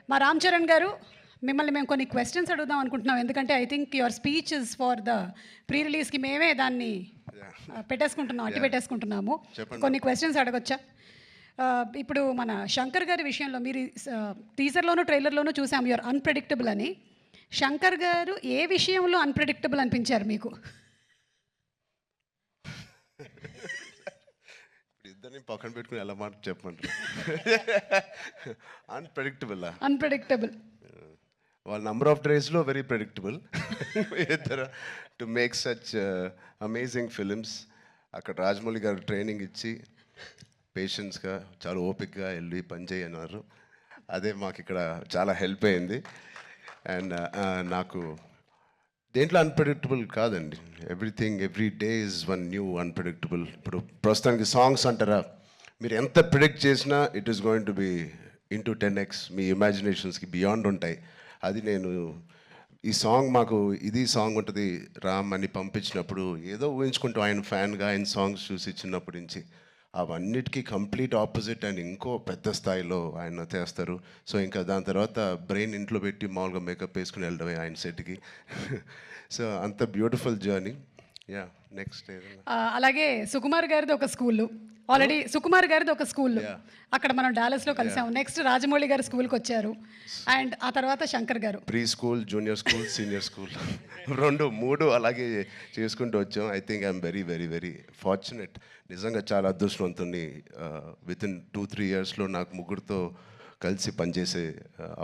మా రామ్ చరణ్ గారు మిమ్మల్ని మేము కొన్ని క్వశ్చన్స్ అడుగుదాం అనుకుంటున్నాం, ఎందుకంటే I think your speech is for the pre రిలీజ్కి మేమే దాన్ని పెట్టేసుకుంటున్నాం, అట్టి పెట్టేసుకుంటున్నాము. కొన్ని క్వశ్చన్స్ అడగొచ్చా? ఇప్పుడు మన శంకర్ గారి విషయంలో మీరు టీజర్లోనూ ట్రైలర్లోనూ చూసాం యువర్ అన్ప్రెడిక్టబుల్ అని. శంకర్ గారు ఏ విషయంలో అన్ప్రెడిక్టబుల్ అనిపించారు మీకు? ఇద్దరిని పక్కన పెట్టుకుని ఎలా మాట చెప్పమంటారు? అన్ప్రెడిక్టబుల్ వాళ్ళ నంబర్ ఆఫ్ డేస్లో వెరీ ప్రెడిక్టబుల్ ఇద్దరు to make such amazing films. అక్కడ రాజమౌళి గారు ట్రైనింగ్ ఇచ్చి పేషెన్స్గా చాలా ఓపిక్గా వెళ్ళి పని చేయన్నారు. అదే మాకు ఇక్కడ చాలా హెల్ప్ అయింది. అండ్ నాకు దేంట్లో అన్ప్రెడిక్టబుల్ కాదండి. Every day is one new unpredictable. ఇప్పుడు ప్రస్తుతానికి సాంగ్స్ అంటారా, మీరు ఎంత ప్రిడిక్ట్ చేసినా it is going to be into 10x, మీ ఇమాజినేషన్స్కి బియాండ్ ఉంటాయి. అది నేను ఈ సాంగ్ మాకు ఇది సాంగ్ ఉంటుంది రామ్ అని పంపించినప్పుడు ఏదో ఊహించుకుంటూ ఆయన ఫ్యాన్గా ఆయన సాంగ్స్ చూసి చిన్నప్పటి నుంచి అవన్నిటికీ కంప్లీట్ ఆపోజిట్ అండ్ ఇంకో పెద్ద స్థాయిలో ఆయన చేస్తారు. సో ఇంకా దాని తర్వాత బ్రెయిన్ ఇంట్లో పెట్టి మామూలుగా మేకప్ వేసుకుని వెళ్ళడమే ఆయన సెట్కి. సో అంత బ్యూటిఫుల్ జర్నీ. యా నెక్స్ట్ అలాగే సుకుమార్ గారిది ఒక స్కూల్, ఆల్రెడీ సుకుమార్ గారిది ఒక స్కూల్, అక్కడ మనం డాలస్లో కలిసాము. నెక్స్ట్ రాజమౌళి గారు స్కూల్కి వచ్చారు, అండ్ ఆ తర్వాత శంకర్ గారు pre school, junior school, senior school 2, 3 అలాగే చేసుకుంటూ వచ్చాం. I think I'm very very very fortunate. నిజంగా చాలా అదృష్టవంతుని. వితిన్ 2-3 ఇయర్స్లో నాకు ముగ్గురితో కలిసి పనిచేసే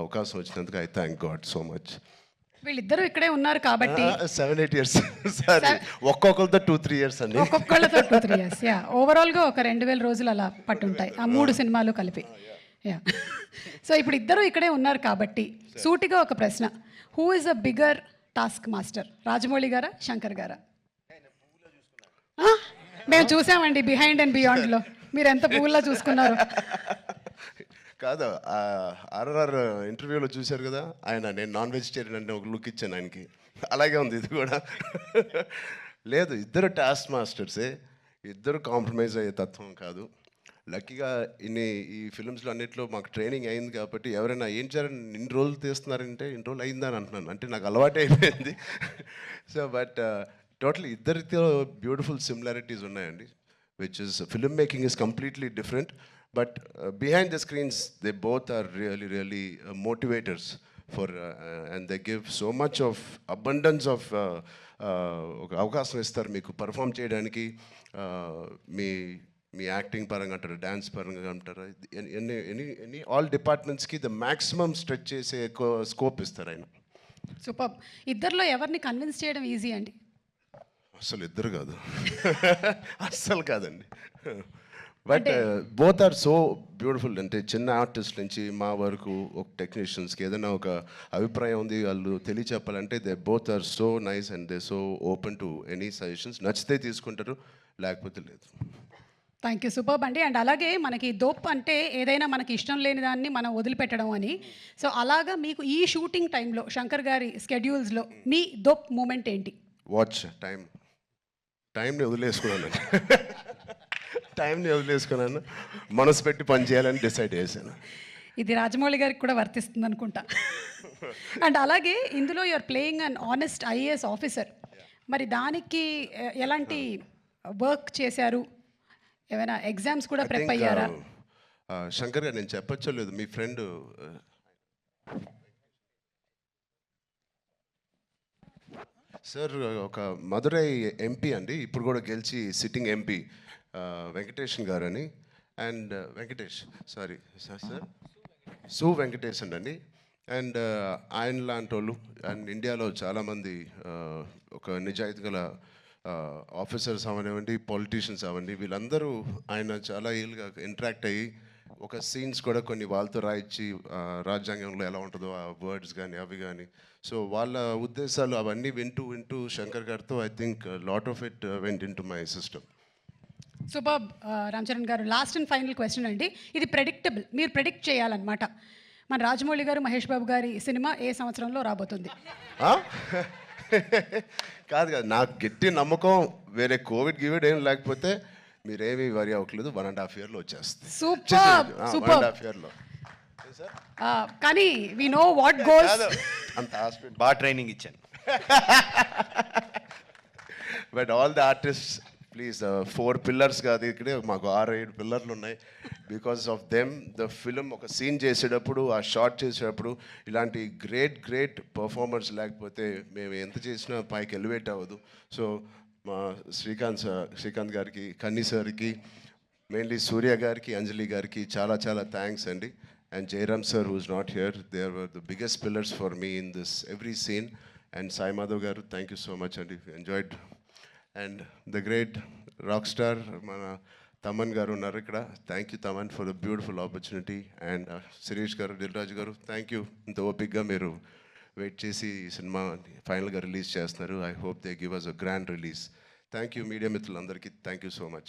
అవకాశం వచ్చినందుకు I thank God so much. వీళ్ళిద్దరూ ఇక్కడే ఉన్నారు కాబట్టి 7-8 ఇయర్స్ సారీ, ఒక్కొక్కరితో 2-3 ఇయర్స్ అండి. ఒక్కొక్కళ్ళతో 2-3 ఇయర్స్. యా, ఓవరాల్గా ఒక 2000 రోజులు అలా పట్టుంటాయి ఆ 3 సినిమాలు కలిపి. యా, సో ఇప్పుడు ఇద్దరు ఇక్కడే ఉన్నారు కాబట్టి సూటిగా ఒక ప్రశ్న, who is a bigger task master, Rajamouli గారా శంకర్ గారా? మేము చూసామండి బిహైండ్ అండ్ బియాండ్లో మీరు ఎంత పువ్వులా చూసుకున్నారు. కాదు, ఆర్ఆర్ ఇంటర్వ్యూలో చూశారు కదా ఆయన, నేను నాన్ వెజిటేరియన్ అంటే ఒక లుక్ ఇచ్చాను ఆయనకి, అలాగే ఉంది ఇది కూడా. లేదు, ఇద్దరు టాస్క్ మాస్టర్సే, ఇద్దరు కాంప్రమైజ్ అయ్యే తత్వం కాదు. లక్కీగా ఈ ఫిల్మ్స్లో అన్నింటిలో మాకు ట్రైనింగ్ అయింది కాబట్టి ఎవరైనా ఏం చేయాలని ఇన్ని రోజులు తీస్తున్నారంటే ఇన్ని రోజులు అయిందని అంటున్నాను, అంటే నాకు అలవాటు అయిపోయింది. సో బట్ టోటలీ ఇద్దరితో బ్యూటిఫుల్ సిమిలారిటీస్ ఉన్నాయండి, which is film making is completely different. But behind the screens, they both are really motivators for, and they give so much of abundance of అవకాశం ఇస్తారు మీకు పర్ఫామ్ చేయడానికి. మీ acting పరంగా అంటారు, dance పరంగా అంటారు, ఎనీ ఆల్ డిపార్ట్మెంట్స్కి ద మ్యాక్సిమం స్ట్రెచ్ చేసే స్కోప్ ఇస్తారు ఆయన. సూపర్. ఇద్దరిలో ఎవరిని కన్విన్స్ చేయడం ఈజీ అండి? అసలు ఇద్దరు కాదు, అస్సలు కాదండి. But both are so beautiful. అంటే చిన్న ఆర్టిస్ట్ నుంచి మా వరకు ఒక టెక్నీషియన్స్కి ఏదైనా ఒక అభిప్రాయం ఉంది వాళ్ళు తెలియచెప్పాలంటే they both are so nice and they so open to any suggestions. నచ్చితే తీసుకుంటారు, లేకపోతే లేదు. థ్యాంక్ యూ, సూపర్ అండి. అండ్ అలాగే మనకి దోప్ అంటే ఏదైనా మనకి ఇష్టం లేని దాన్ని మనం వదిలిపెట్టడం అని. సో అలాగా మీకు ఈ షూటింగ్ టైంలో శంకర్ గారి స్కెడ్యూల్స్లో మీ దోప్ మూమెంట్ ఏంటి? వాచ్ టైంని వదిలేసుకున్నాను. టైంని వదిలేసుకున్నాను, మనసు పెట్టి పని చేయాలని డిసైడ్ చేశాను. ఇది రాజమౌళి గారికి కూడా వర్తిస్తుంది అనుకుంటా. అండ్ అలాగే ఇందులో you're playing an honest IAS officer, మరి దానికి ఎలాంటి వర్క్ చేశారు? ఏమైనా ఎగ్జామ్స్ కూడా ప్రిపేర్ అయ్యారా? శంకర్ గారు, నేను చెప్పచ్చో లేదు, మీ ఫ్రెండ్ సార్ ఒక మదురై ఎంపీ అండి, ఇప్పుడు కూడా గెలిచి సిట్టింగ్ ఎంపీ, వెంకటేషన్ గారు అని. అండ్ సార్ సు వెంకటేషన్ అండి. అండ్ ఆయన లాంటి వాళ్ళు అండ్ ఇండియాలో చాలామంది ఒక నిజాయితీ గల ఆఫీసర్స్ అవనివ్వండి, పొలిటీషియన్స్ అవ్వండి, వీళ్ళందరూ ఆయన చాలా ఏళ్ళుగా ఇంటరాక్ట్ అయ్యి ఒక సీన్స్ కూడా కొన్ని వాళ్ళతో రాయించి రాజ్యాంగంలో ఎలా ఉంటుందో ఆ వర్డ్స్ కానీ అవి కానీ, సో వాళ్ళ ఉద్దేశాలు అవన్నీ వింటూ శంకర్ గారితో I think lot of it went in to my system. Super. Ram Charan గారు, లాస్ట్ అండ్ ఫైనల్ క్వశ్చన్ అండి, ఇది ప్రెడిక్టబుల్, మీరు ప్రెడిక్ట్ చేయాలన్నమాట. మన రాజమౌళి గారు, మహేష్ బాబు గారి సినిమా ఏ సంవత్సరంలో రాబోతుంది? కాదు, నాకు గట్టి నమ్మకం, వేరే కోవిడ్ ఏం లేకపోతే మీరేమీ వరి అవ్వట్లేదు, 1.5 yearలో వచ్చేస్తుంది. సూపర్. 1.5 yearలో కానీ వి నో వాట్ గోల్స్. అంత హాస్పిటల్ బాగా ట్రైనింగ్ ఇచ్చాను. But all the artist please 4 pillars కాదు, ఇక్కడే మాకు 6-7 పిల్లర్లు ఉన్నాయి. Because of them the film ఒక సీన్ చేసేటప్పుడు, ఆ షార్ట్ చేసేటప్పుడు ఇలాంటి గ్రేట్ పర్ఫార్మర్స్ లేకపోతే మేము ఎంత చేసినా పైకి ఎలివేట్ అవ్వదు. సో మా శ్రీకాంత్ గారికి, కన్నీ సార్కి, మెయిన్లీ సూర్య గారికి, అంజలి గారికి చాలా థ్యాంక్స్ అండి. And Jayaram sir who's not here, they are the biggest pillars for me in this every scene. And Sai Madhav గారు, థ్యాంక్ యూ సో మచ్ అండి, enjoyed. And the great rock star మన తమన్ గారు ఉన్నారు ఇక్కడ, thank you Thaman for the beautiful opportunity. And Sirish గారు, దిల్ రాజు గారు, thank you, ఇంత ఓపిక్గా మీరు వెయిట్ చేసి ఈ సినిమా ఫైనల్గా రిలీజ్ చేస్తున్నారు. I hope they give us a grand release. Thank you media మిత్రులందరికీ, థ్యాంక్ యూ సో మచ్.